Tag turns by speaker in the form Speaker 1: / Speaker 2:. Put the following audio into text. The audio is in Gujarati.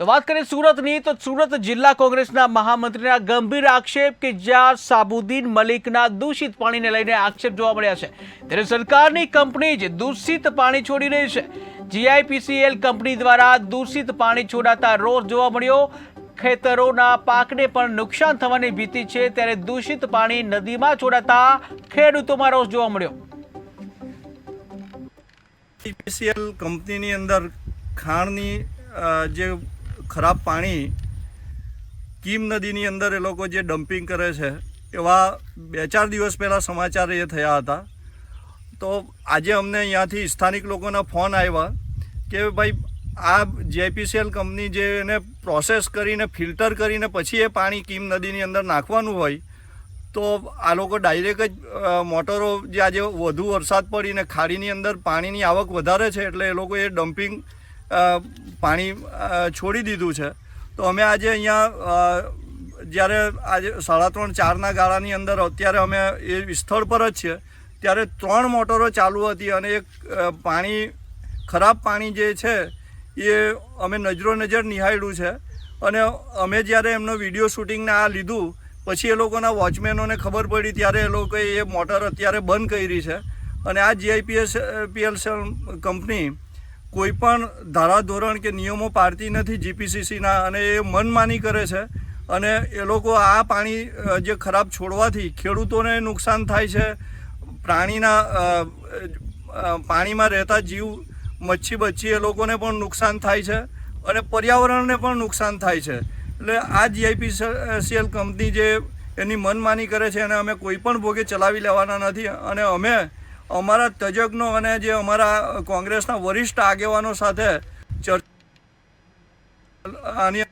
Speaker 1: તો વાત કરીએ સુરતની, તો સુરત જિલ્લા કોંગ્રેસના મહામંત્રીના ગંભીર આક્ષેપ કે જ્યાં સાબુદ્દીન મલિકના દૂષિત પાણીને લઈને આક્ષેપ જોવા મળ્યા છે, ત્યારે સરકારની કંપની જ દૂષિત પાણી છોડી રહી છે। GIPCL કંપની દ્વારા દૂષિત પાણી છોડાતા રોષ જોવા મળ્યો। ખેતરોના પાકને પણ નુકસાન થવાની ભીતિ છે, ત્યારે દૂષિત પાણી નદીમાં છોડાતા ખેડૂતોમાં રોષ જોવા મળ્યો।
Speaker 2: GIPCL કંપનીની અંદર ખાણની જે ખરાબ પાણી કીમ નદીની અંદર એ લોકો જે ડમ્પિંગ કરે છે, એવા 2-4 દિવસ પહેલાં સમાચાર એ થયા હતા। તો આજે અમને અહીંયાથી સ્થાનિક લોકોના ફોન આવ્યા કે ભાઈ આ GIPCL કંપની જે એને પ્રોસેસ કરીને ફિલ્ટર કરીને પછી એ પાણી કીમ નદીની અંદર નાખવાનું હોય, તો આ લોકો ડાયરેક્ટ જ મોટરો જે આજે વધુ વરસાદ પડીને ખાડીની અંદર પાણીની આવક વધારે છે એટલે એ લોકોએ ડમ્પિંગ પાણી છોડી દીધું છે। તો અમે આજે અહીંયા જ્યારે આજે 3:30-4ના ગાળાની અંદર અત્યારે અમે એ સ્થળ પર જ છીએ, ત્યારે 3 મોટરો ચાલુ હતી અને એક પાણી ખરાબ પાણી જે છે એ અમે નજર નિહાળ્યું છે। અને અમે જ્યારે એમનો વિડીયો શૂટિંગને આ લીધું પછી એ લોકોના વોચમેનોને ખબર પડી ત્યારે એ લોકોએ એ મોટર અત્યારે બંધ કરી છે। અને આ GIPCL કંપની કોઈ પણ ધારાધોરણ કે નિયમો પાળતી નથી GPCCના, અને એ મનમાની કરે છે। અને એ લોકો આ પાણી જે ખરાબ છોડવાથી ખેડૂતોને નુકસાન થાય છે, પ્રાણીના પાણીમાં રહેતા જીવ મચ્છી બચ્છી એ લોકોને પણ નુકસાન થાય છે અને પર્યાવરણને પણ નુકસાન થાય છે। એટલે આ GIPCL કંપની જે એની મનમાની કરે છે એને અમે કોઈ પણ ભોગે ચલાવી લેવાના નથી। અને અમે અમારા તજજ્ઞો અને જે અમારા કોંગ્રેસના વરિષ્ઠ આગેવાનો સાથે ચર્ચા આની